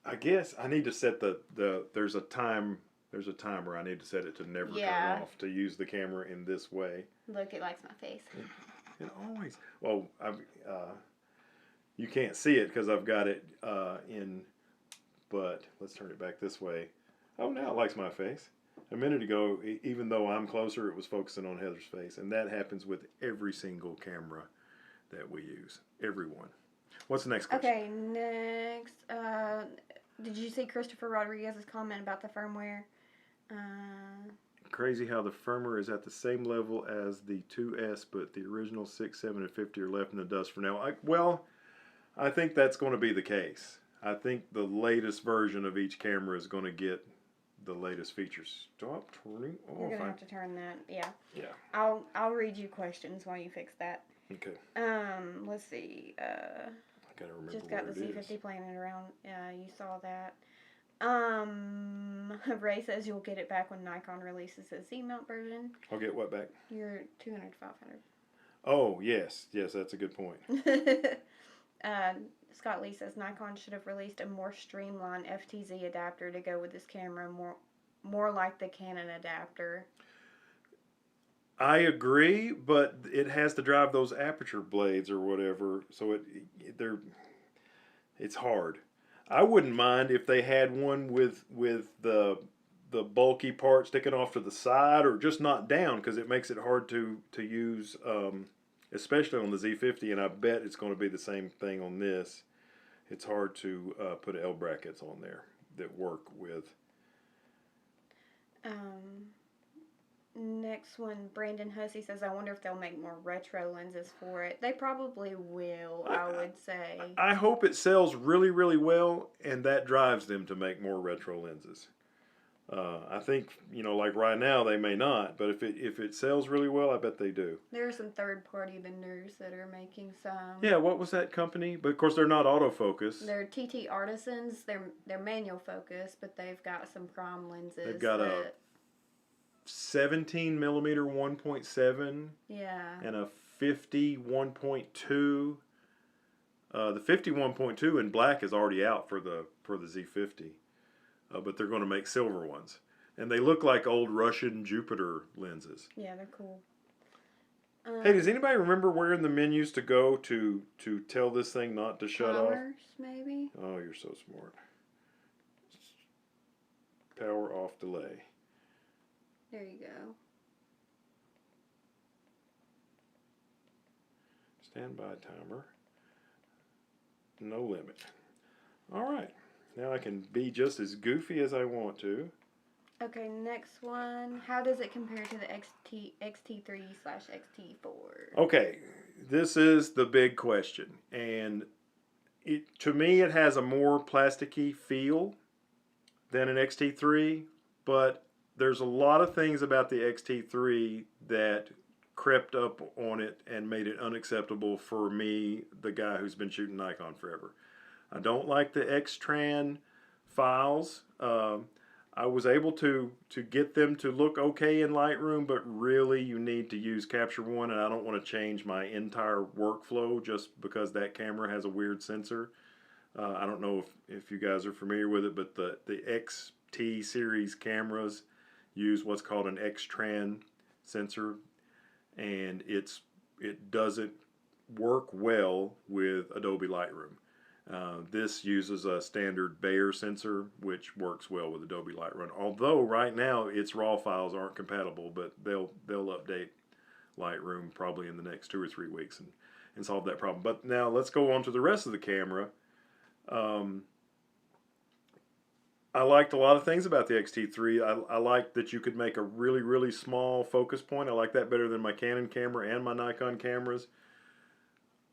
I guess I need to set there's a timer I need to set it to never turn off to use the camera in this way. Look, it likes my face. It always, well, you can't see it because I've got it in, but let's turn it back this way. Oh, now it likes my face. A minute ago, even though I'm closer, it was focusing on Heather's face, and that happens with every single camera that we use. Every one. What's the next question? Okay, next. Did you see Christopher Rodriguez's comment about the firmware? Crazy how the firmware is at the same level as the 2S, but the original 6, 7, and 50 are left in the dust for now. I think that's going to be the case. I think the latest version of each camera is going to get the latest features. Stop turning off. You're gonna have to turn that. Yeah. Yeah. I'll read you questions while you fix that. Okay. Let's see. I gotta remember. Just got the Z50 playing it around. You saw that. Ray says you'll get it back when Nikon releases a Z mount version. I'll get what back? Your 200 to 500. Oh yes, that's a good point. Scott Lee says Nikon should have released a more streamlined FTZ adapter to go with this camera, more like the Canon adapter. I agree, but it has to drive those aperture blades or whatever, so it's hard. I wouldn't mind if they had one with the bulky part sticking off to the side or just not down, because it makes it hard to use, especially on the Z50, and I bet it's going to be the same thing on this. It's hard to put L brackets on there that work with. Next one, Brandon Hussey says, I wonder if they'll make more retro lenses for it. They probably will, I would say. I hope it sells really, really well, and that drives them to make more retro lenses. I think, like right now, they may not, but if it sells really well, I bet they do. There are some third-party vendors that are making some. Yeah, what was that company? But of course, they're not autofocus. They're TT Artisans. They're manual focus, but they've got some prime lenses. They've got a 17 millimeter 1.7. Yeah. And a 50 1.2. The 50 1.2 in black is already out for the Z50. But they're going to make silver ones. And they look like old Russian Jupiter lenses. Yeah, they're cool. Hey, does anybody remember where in the menus to go to tell this thing not to shut off? Timers, maybe? Oh, you're so smart. Power off delay. There you go. Standby timer. No limit. All right. Now I can be just as goofy as I want to. Okay, next one. How does it compare to the XT3/XT4? Okay, this is the big question. And to me, it has a more plasticky feel than an XT3, but there's a lot of things about the XT3 that crept up on it and made it unacceptable for me, the guy who's been shooting Nikon forever. I don't like the X-Tran files. I was able to get them to look okay in Lightroom, but really you need to use Capture One, and I don't want to change my entire workflow just because that camera has a weird sensor. I don't know if you guys are familiar with it, but the XT series cameras use what's called an X-Tran sensor, and it doesn't work well with Adobe Lightroom. This uses a standard Bayer sensor, which works well with Adobe Lightroom. Although right now its RAW files aren't compatible, but they'll update Lightroom probably in the next 2 or 3 weeks and solve that problem. But now let's go on to the rest of the camera. I liked a lot of things about the X-T3. I liked that you could make a really, really small focus point. I like that better than my Canon camera and my Nikon cameras.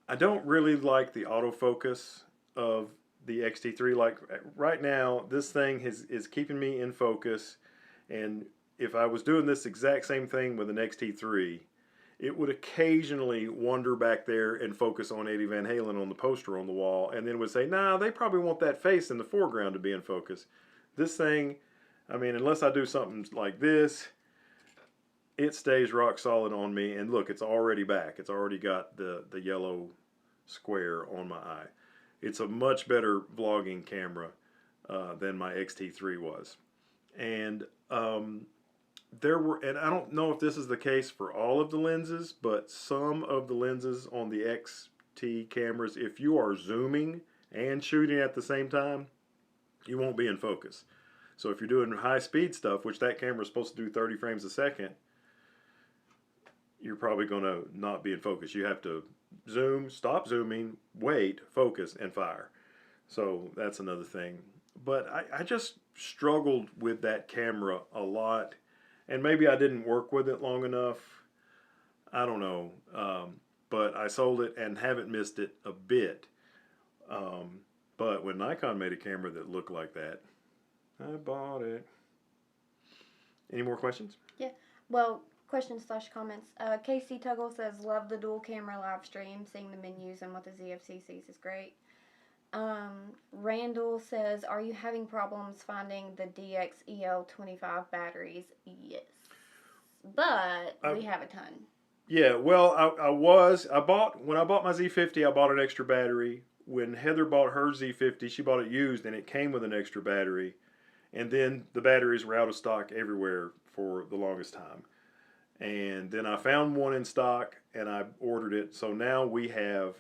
I don't really like the autofocus of the X-T3. Like right now, this thing is keeping me in focus, and if I was doing this exact same thing with an X-T3, it would occasionally wander back there and focus on Eddie Van Halen on the poster on the wall, and then would say, nah, they probably want that face in the foreground to be in focus. This thing, I mean, unless I do something like this, it stays rock solid on me. And look, it's already back. It's already got the yellow square on my eye. It's a much better vlogging camera than my X-T3 was. And and I don't know if this is the case for all of the lenses, but some of the lenses on the XT cameras, if you are zooming and shooting at the same time, you won't be in focus. So if you're doing high speed stuff, which that camera is supposed to do 30 frames a second, you're probably going to not be in focus. You have to zoom, stop zooming, wait, focus, and fire. So that's another thing. But I just struggled with that camera a lot. And maybe I didn't work with it long enough. I don't know. But I sold it and haven't missed it a bit. But when Nikon made a camera that looked like that, I bought it. Any more questions? Yeah. Well, questions/comments. Casey Tuggle says, love the dual camera live stream. Seeing the menus and what the ZFC sees is great. Randall says, are you having problems finding the DX EL25 batteries? Yes. But we have a ton. Yeah, well, when I bought my Z50, I bought an extra battery. When Heather bought her Z50, she bought it used, and it came with an extra battery. And then the batteries were out of stock everywhere for the longest time. And then I found one in stock, and I ordered it. So now we have,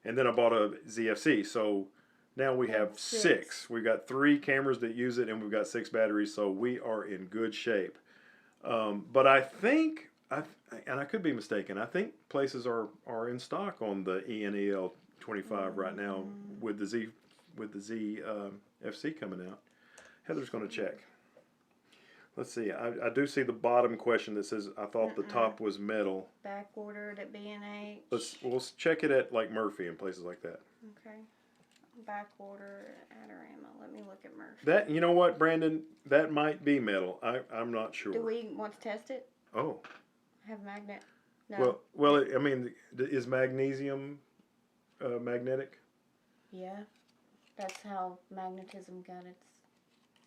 and then I bought a ZFC. So now we have 6. We've got 3 cameras that use it, and we've got 6 batteries. So we are in good shape. But I think, and I could be mistaken, I think places are in stock on the ENEL25 right now with the ZFC coming out. Heather's going to check. Let's see. I do see the bottom question that says, I thought the top was metal. Back ordered at B&H. We'll check it at like Murphy and places like that. Okay. Back order at Adorama. Let me look at Murphy. That, you know what, Brandon? That might be metal. I'm not sure. Do we want to test it? Oh. Have magnet? No. Well, I mean, is magnesium magnetic? Yeah. That's how magnetism got its.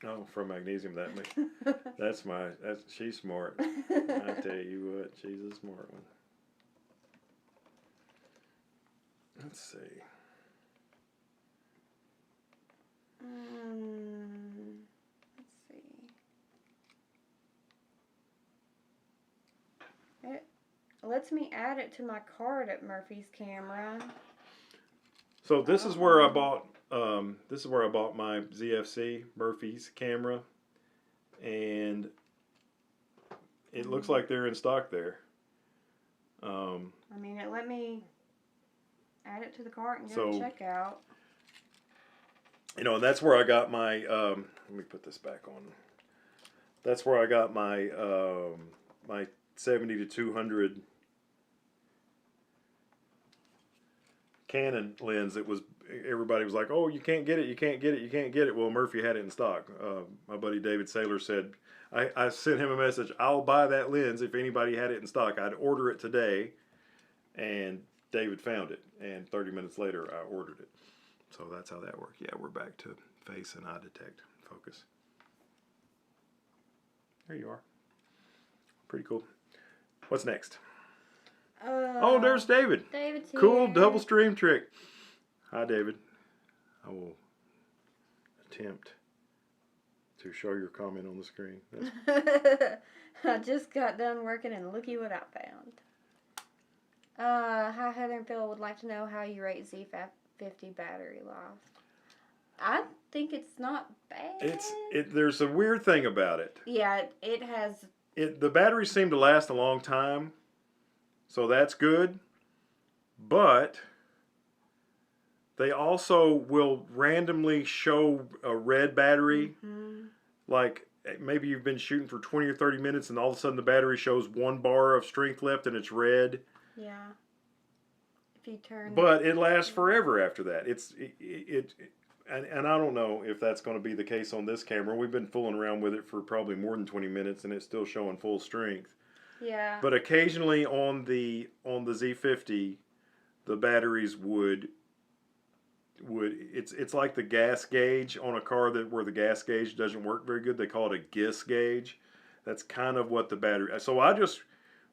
Oh, from magnesium, that makes she's smart. I tell you what, she's a smart one. Let's see. Let's see. It lets me add it to my card at Murphy's camera. So this is where I bought. This is where I bought my ZFC Murphy's camera, and it looks like they're in stock there. I mean, it let me add it to the cart and go to checkout. You know, that's where I got my. Let me put this back on. That's where I got my my 70 to 200 Canon lens. Everybody was like, "Oh, you can't get it, you can't get it, you can't get it." Well, Murphy had it in stock. My buddy David Saylor said, I sent him a message. I'll buy that lens if anybody had it in stock. I'd order it today, and David found it. And 30 minutes later, I ordered it. So that's how that worked. Yeah, we're back to face and eye detect focus. There you are. Pretty cool. What's next? Oh, there's David. David's here. Cool double stream trick. Hi, David. I will attempt to show your comment on the screen. I just got done working and looky what I found. Hi, Heather and Phil would like to know how you rate Z50 battery life. I think it's not bad. There's a weird thing about it. Yeah, it has. The batteries seem to last a long time, so that's good. But they also will randomly show a red battery. Mm-hmm. Like maybe you've been shooting for 20 or 30 minutes and all of a sudden the battery shows 1 bar of strength left and it's red. Yeah. If you turn. But it lasts forever after that. And I don't know if that's going to be the case on this camera. We've been fooling around with it for probably more than 20 minutes and it's still showing full strength. Yeah. But occasionally on the Z50, the batteries would it's like the gas gauge on a car where the gas gauge doesn't work very good. They call it a GIS gauge. That's kind of what the battery. So I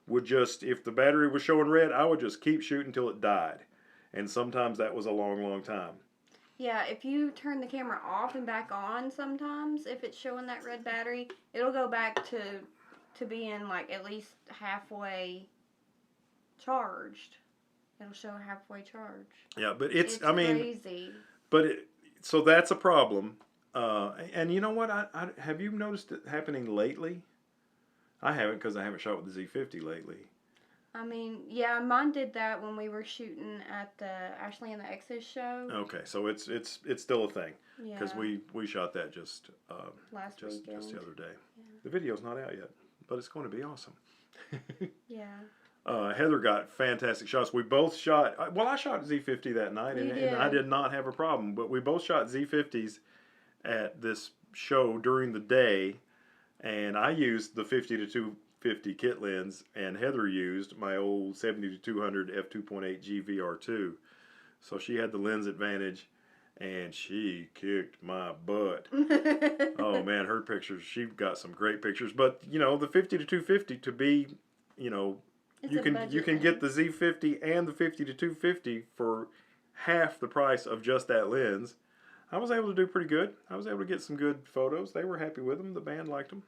would if the battery was showing red, I would just keep shooting until it died, and sometimes that was a long, long time. Yeah, if you turn the camera off and back on, sometimes if it's showing that red battery, it'll go back to being like at least halfway charged. It'll show halfway charge. Yeah, but it's I mean, crazy. But so that's a problem. And you know what? I have you noticed it happening lately? I haven't because I haven't shot with the Z50 lately. I mean, yeah, mine did that when we were shooting at the Ashley and the X's show. Okay, so it's still a thing. Yeah. Because we shot that just weekend. Just the other day. Yeah. The video's not out yet, but it's going to be awesome. Yeah. Heather got fantastic shots. We both shot. Well, I shot Z50 that night, and I did not have a problem. But we both shot Z50s at this show during the day, and I used the 50 to 250 kit lens, and Heather used my old 70 to 200 f2.8 G VR2. So she had the lens advantage, and she kicked my butt. Oh man, her pictures. She got some great pictures. But you know, the 50 to 250 to be, you know. You can get the Z50 and the 50 to 250 for half the price of just that lens. I was able to do pretty good. I was able to get some good photos. They were happy with them. The band liked them.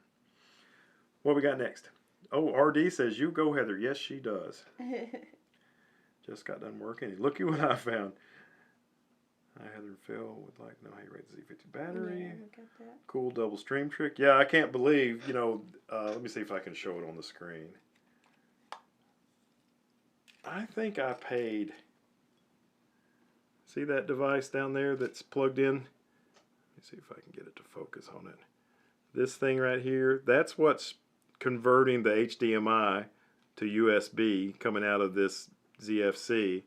What we got next? Oh, RD says, you go, Heather. Yes, she does. Just got done working. Look at what I found. Heather and Phil would like to know how you rate the Z50 battery. Yeah, look at that. Cool double stream trick. Yeah, I can't believe, you know, let me see if I can show it on the screen. I think I paid, see that device down there that's plugged in? Let me see if I can get it to focus on it. This thing right here, that's what's converting the HDMI to USB coming out of this ZFC.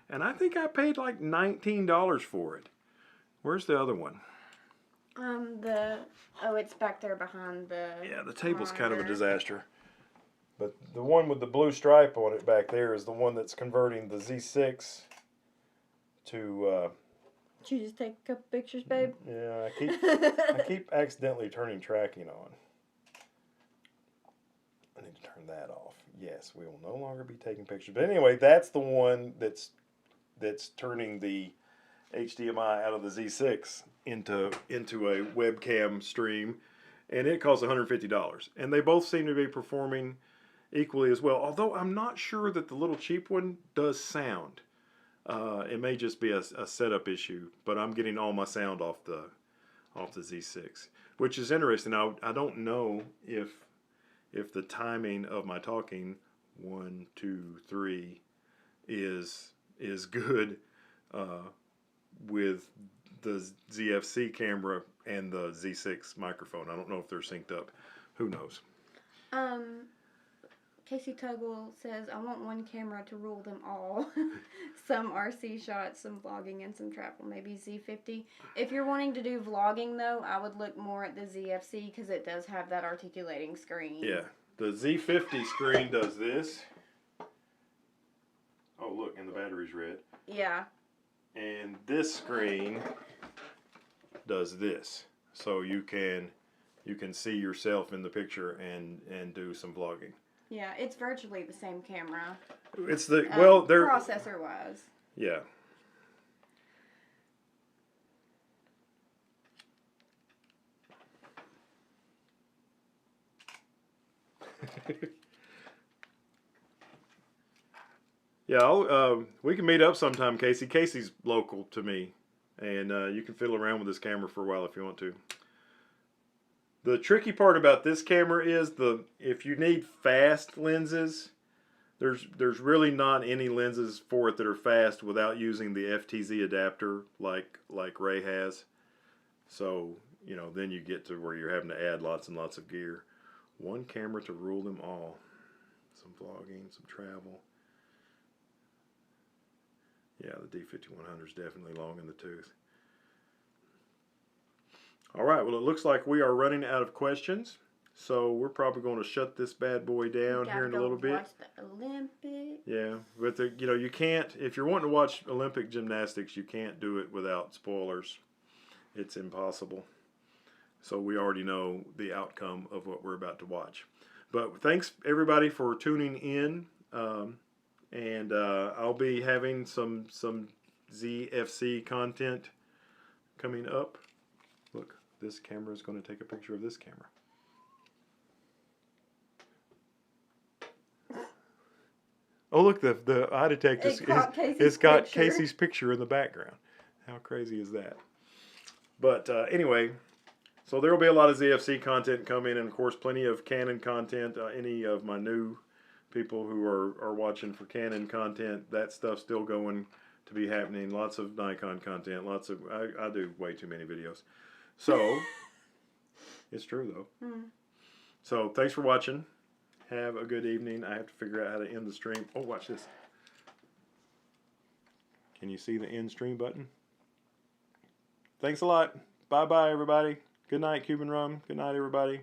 And I think I paid like $19 for it. Where's the other one? It's back there behind the... Yeah, the table's kind of a disaster. But the one with the blue stripe on it back there is the one that's converting the Z6 to... Did you just take a couple pictures, babe? Yeah, I keep accidentally turning tracking on. I need to turn that off. Yes, we will no longer be taking pictures. But anyway, that's the one that's turning the HDMI out of the Z6 into a webcam stream, and it costs $150. And they both seem to be performing equally as well, although I'm not sure that the little cheap one does sound. It may just be a setup issue, but I'm getting all my sound off the Z6, which is interesting. I don't know if the timing of my talking 1, 2, 3 is good with the ZFC camera and the Z6 microphone. I don't know if they're synced up. Who knows? Casey Tugwell says, I want one camera to rule them all. some RC shots, some vlogging, and some travel. Maybe Z50. If you're wanting to do vlogging, though, I would look more at the ZFC because it does have that articulating screen. Yeah, the Z50 screen does this. Oh, look, and the battery's red. Yeah. And this screen does this. So you can see yourself in the picture and do some vlogging. Yeah, it's virtually the same camera. It's the they're processor wise. Yeah. Yeah, we can meet up sometime, Casey. Casey's local to me, and you can fiddle around with this camera for a while if you want to. The tricky part about this camera is if you need fast lenses, there's really not any lenses for it that are fast without using the FTZ adapter like Ray has. So, you know, then you get to where you're having to add lots and lots of gear. One camera to rule them all. Some vlogging, some travel. Yeah, the D5100 is definitely long in the tooth. All right, well, it looks like we are running out of questions, so we're probably going to shut this bad boy down here in a little bit. Watch the Olympics. Yeah, but you can't, if you're wanting to watch Olympic gymnastics, you can't do it without spoilers. It's impossible. So we already know the outcome of what we're about to watch. But thanks everybody for tuning in, and I'll be having some ZFC content coming up. Look, this camera is going to take a picture of this camera. Oh, look, the eye detector it's got Casey's picture in the background. How crazy is that? But anyway, so there will be a lot of ZFC content coming, and of course plenty of Canon content. Any of my new people who are watching for Canon content, that stuff's still going to be happening. Lots of Nikon content. I do way too many videos. So, it's true though. So, thanks for watching. Have a good evening. I have to figure out how to end the stream. Oh, watch this. Can you see the end stream button? Thanks a lot. Bye-bye, everybody. Good night, Cuban Rum. Good night, everybody.